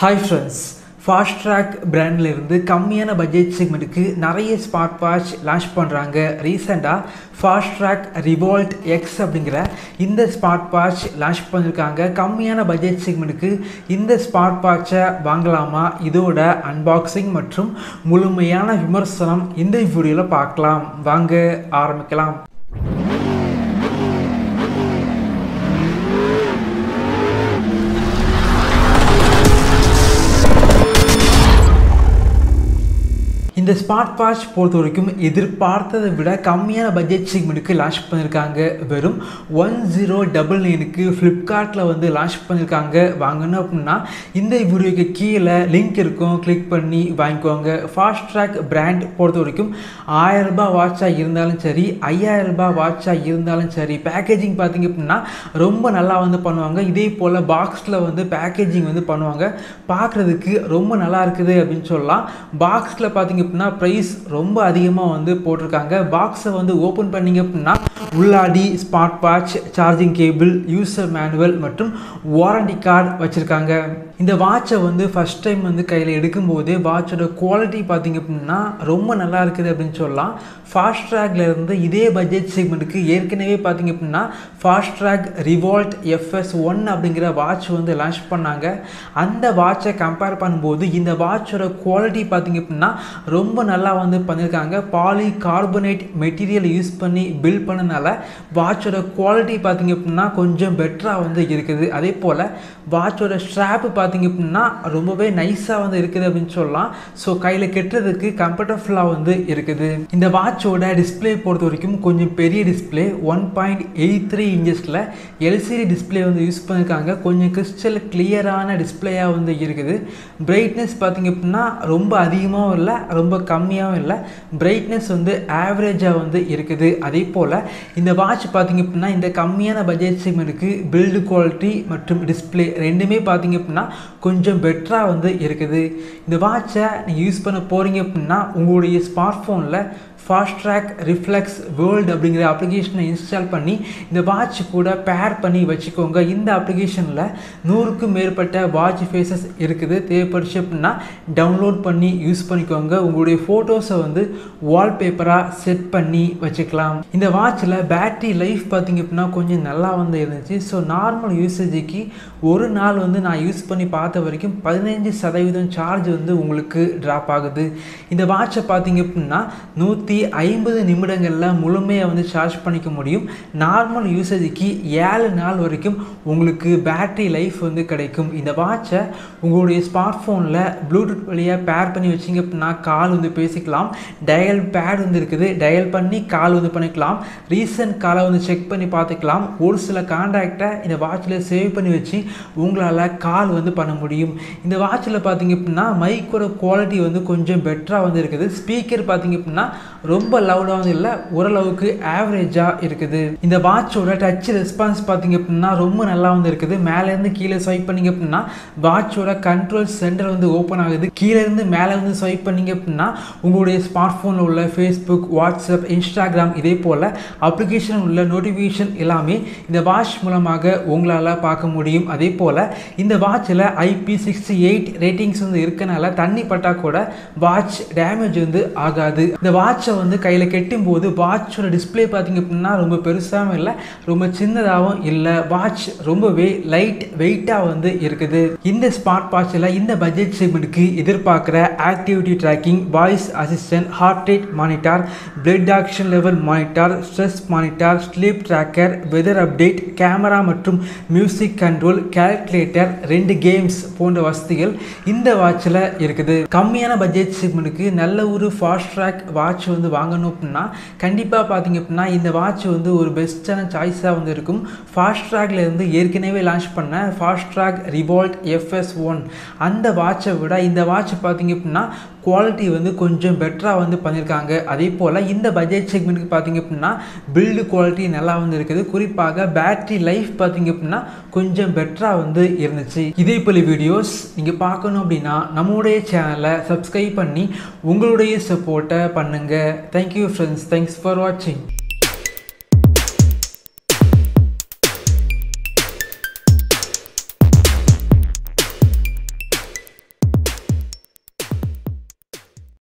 Hi friends, Fastrack brandல இருந்து கம்மியான budget செக்மெண்ட்டுக்கு நிறைய ஸ்மார்ட் வாட்ச் லான்ச் பண்ணுறாங்க. ரீசெண்டாக Fastrack Revoltt X அப்படிங்கிற இந்த ஸ்மார்ட் வாட்ச் லான்ச் பண்ணியிருக்காங்க. கம்மியான பட்ஜெட் செக்மெண்ட்டுக்கு இந்த ஸ்மார்ட் வாட்சை வாங்கலாமா, இதோட அன்பாக்சிங் மற்றும் முழுமையான விமர்சனம் இந்த வீடியோவில் பார்க்கலாம். வாங்க ஆரம்பிக்கலாம். இந்த ஸ்மார்ட் வாட்ச் பொறுத்த வரைக்கும் எதிர்பார்த்ததை விட கம்மியான பட்ஜெட் செக்மெண்ட்டுக்கு லான்ச் பண்ணியிருக்காங்க. வெறும் 1099க்கு ஃப்ளிப்கார்ட்டில் வந்து லான்ச் பண்ணியிருக்காங்க. வாங்கணும் அப்படின்னா இந்த வீடியோக்கு கீழே லிங்க் இருக்கும், கிளிக் பண்ணி வாங்கிக்கோங்க. Fastrack பிராண்ட் பொறுத்த வரைக்கும் 1000 ரூபாய் வாட்சாக இருந்தாலும் சரி, 5000 ரூபாய் வாட்சாக இருந்தாலும் சரி, பேக்கேஜிங் பார்த்திங்க அப்படின்னா ரொம்ப நல்லா வந்து பண்ணுவாங்க. இதே போல் பாக்ஸில் வந்து பேக்கேஜிங் வந்து பண்ணுவாங்க. பார்க்குறதுக்கு ரொம்ப நல்லா இருக்குது அப்படின்னு சொல்லலாம். பாக்ஸில் பார்த்திங்க அப்படின்னா ப்ரைஸ் ரொம்ப அதிகமாக வந்து போட்டிருக்காங்க. பாக்ஸை வந்து ஓப்பன் பண்ணிங்க அப்படின்னா உள்ளாடி smart watch, charging cable, user manual மற்றும் வாரண்டி கார்டு வச்சுருக்காங்க. இந்த வாட்சை வந்து ஃபஸ்ட் டைம் வந்து கையில் எடுக்கும்போது வாட்சோட குவாலிட்டி பார்த்திங்க அப்படின்னா ரொம்ப நல்லா இருக்குது அப்படின்னு சொல்லலாம். Fastrackல இருந்து இதே பட்ஜெட் செக்மெண்ட்டுக்கு ஏற்கனவே பார்த்திங்க அப்படின்னா Fastrack Revoltt Rs.1 அப்படிங்கிற வாட்ச் வந்து லான்ச் பண்ணாங்க. அந்த வாட்சை கம்பேர் பண்ணும்போது இந்த வாட்சோட குவாலிட்டி பார்த்திங்க அப்படின்னா ரொம்ப நல்லா வந்து பண்ணியிருக்காங்க. பாலி கார்பனேட் மெட்டீரியல் யூஸ் பண்ணி பில்ட் பண்ணனால வாட்சோட குவாலிட்டி பார்த்திங்க அப்படின்னா கொஞ்சம் பெட்டராக வந்து இருக்குது. அதே போல் வாட்சோட ஸ்ட்ராப்பு பார்த்திங்க அப்படின்னா ரொம்பவே நைஸாக வந்து இருக்குது அப்படின்னு சொல்லலாம். ஸோ கையில் கெட்டுறதுக்கு கம்ஃபர்டபுளாக வந்து இருக்குது. இந்த வாட்சோட டிஸ்பிளே பொறுத்த வரைக்கும் கொஞ்சம் பெரிய டிஸ்பிளே, 1.83 இன்ச்சஸில் எல்சிடி டிஸ்பிளே வந்து யூஸ் பண்ணியிருக்காங்க. கொஞ்சம் கிறிஸ்டல் கிளியரான டிஸ்பிளேயாக வந்து இருக்குது. பிரைட்னஸ் பார்த்திங்க அப்படின்னா ரொம்ப அதிகமாகவும் இல்லை, ரொம்ப கம்மியாகவும் இல்லை, பிரைட்னஸ் வந்து ஆவரேஜாக வந்து இருக்குது. அதே போல் இந்த வாட்ச் பார்த்திங்க அப்படின்னா இந்த கம்மியான பட்ஜெட் செக்மெண்ட்டுக்கு பில்டு குவாலிட்டி மற்றும் டிஸ்பிளே ரெண்டுமே பார்த்திங்க அப்படின்னா கொஞ்சம் பெட்டராக வந்து இருக்குது. இந்த வாட்சை நீங்கள் யூஸ் பண்ண போகிறீங்க அப்படின்னா உங்களுடைய ஸ்மார்ட் ஃபோனில் Fastrack ரிஃப்ளெக்ஸ் வேர்ல்டு அப்படிங்கிற அப்ளிகேஷனை இன்ஸ்டால் பண்ணி இந்த வாட்ச் கூட பேர் பண்ணி வச்சுக்கோங்க. இந்த அப்ளிகேஷனில் 100க்கும் மேற்பட்ட வாட்ச் ஃபேஸஸ் இருக்குது. தேவைப்படுச்சு அப்படின்னா டவுன்லோட் பண்ணி யூஸ் பண்ணிக்கோங்க. உங்களுடைய ஃபோட்டோஸை வந்து வால்பேப்பராக செட் பண்ணி வச்சுக்கலாம். இந்த வாட்சில் பேட்டரி லைஃப் பார்த்திங்க அப்படின்னா கொஞ்சம் நல்லா வந்து இருந்துச்சு. ஸோ நார்மல் யூசேஜுக்கு ஒரு நாள் வந்து நான் யூஸ் பண்ணி பார்த்த வரைக்கும் 15% சார்ஜ் வந்து உங்களுக்கு ட்ராப் ஆகுது. இந்த வாட்சை பார்த்திங்க அப்படின்னா 150 நிமிடங்களில் முழுமையாக வந்து சார்ஜ் பண்ணிக்க முடியும். நார்மல் யூசேஜுக்கு 7 நாள் வரைக்கும் உங்களுக்கு பேட்டரி லைஃப் வந்து கிடைக்கும். இந்த வாட்சை உங்களுடைய ஸ்மார்ட் ஃபோனில் ப்ளூடூத் வழியாக பேர் பண்ணி வச்சிங்க அப்படின்னா கால் வந்து பேசிக்கலாம். டயல் பேட் வந்து இருக்குது, டயல் பண்ணி கால் வந்து பண்ணிக்கலாம். ரீசன்ட் காலை வந்து செக் பண்ணி பார்த்துக்கலாம். ஒரு சில கான்டாக்டை இந்த வாட்சில் சேவ் பண்ணி வச்சு உங்களால் கால் வந்து பண்ண முடியும். இந்த வாட்சில் பார்த்திங்க அப்படின்னா மைக்கோட குவாலிட்டி வந்து கொஞ்சம் பெட்டராக வந்து இருக்குது. ஸ்பீக்கர் பார்த்திங்க அப்படின்னா ரொம்ப லவுடாக வந்து இல்லை, ஓரளவுக்கு ஆவரேஜாக இருக்குது. இந்த வாட்சோட டச் ரெஸ்பான்ஸ் பார்த்திங்க அப்படின்னா ரொம்ப நல்லா வந்து இருக்குது. மேலேருந்து கீழே ஸ்வைப் பண்ணிங்க அப்படின்னா வாட்சோட கண்ட்ரோல் சென்டர் வந்து ஓப்பன் ஆகுது. கீழேருந்து மேலே வந்து ஸ்வைப் பண்ணிங்க அப்படின்னா உங்களுடைய ஸ்மார்ட் ஃபோனில் உள்ள ஃபேஸ்புக், வாட்ஸ்அப், இன்ஸ்டாகிராம் இதே போல் அப்ளிகேஷன் உள்ள நோட்டிஃபிகேஷன் எல்லாமே இந்த வாட்ச் மூலமாக உங்களால் பார்க்க முடியும். அதே போல் இந்த வாட்சில் IP68 ரேட்டிங்ஸ் வந்து இருக்கனால தண்ணி பட்டா கூட வாட்ச் டேமேஜ் வந்து ஆகாது. இந்த வாட்சை வந்து கையில் கெட்டும் போது வாட்சோட டிஸ்பிளே பார்த்திங்க அப்படின்னா ரொம்ப பெருசாகவும் இல்லை, ரொம்ப சின்னதாகவும் இல்லை. வாட்ச் ரொம்பவே லைட் வெயிட்டாக வந்து இருக்குது. இந்த ஸ்மார்ட் வாட்சில் இந்த பட்ஜெட் செக்மெண்ட்டுக்கு எதிர்பார்க்குற activity tracking, voice assistant, heart rate monitor, blood oxygen level monitor, stress monitor, sleep tracker, weather update, camera மற்றும் மியூசிக் கண்ட்ரோல், கால்குலேட்டர், 2 கேம்ஸ் போன்ற வசதிகள் இந்த வாட்சில் இருக்குது. கம்மியான பட்ஜெட் செக்மெண்ட்டுக்கு நல்ல ஒரு Fastrack வாட்ச் வந்து வாங்கணும் அப்படின்னா கண்டிப்பாக பார்த்திங்க அப்படின்னா இந்த வாட்ச் வந்து ஒரு பெஸ்ட்டான சாய்ஸாக வந்து இருக்கும். Fastrackல இருந்து ஏற்கனவே லான்ச் பண்ண Fastrack Revoltt Rs.1 அந்த வாட்சை விட இந்த வாட்ச் பார்த்திங்க அப்படின்னா குவாலிட்டி வந்து கொஞ்சம் பெட்டராக வந்து பண்ணியிருக்காங்க. அதே போல் இந்த பட்ஜெட் செக்மெண்ட்டுக்கு பார்த்திங்க அப்படின்னா பில்டு குவாலிட்டி நல்லா வந்து இருக்குது. குறிப்பாக பேட்டரி லைஃப் பார்த்திங்க அப்படின்னா கொஞ்சம் பெட்டராக வந்து இருந்துச்சு. இதே போல் வீடியோஸ் நீங்கள் பார்க்கணும் அப்படின்னா நம்மளுடைய சேனலை சப்ஸ்கிரைப் பண்ணி உங்களுடைய சப்போர்ட்டை பண்ணுங்கள். தேங்க்யூ ஃப்ரெண்ட்ஸ், தேங்க்ஸ் ஃபார் வாட்சிங்.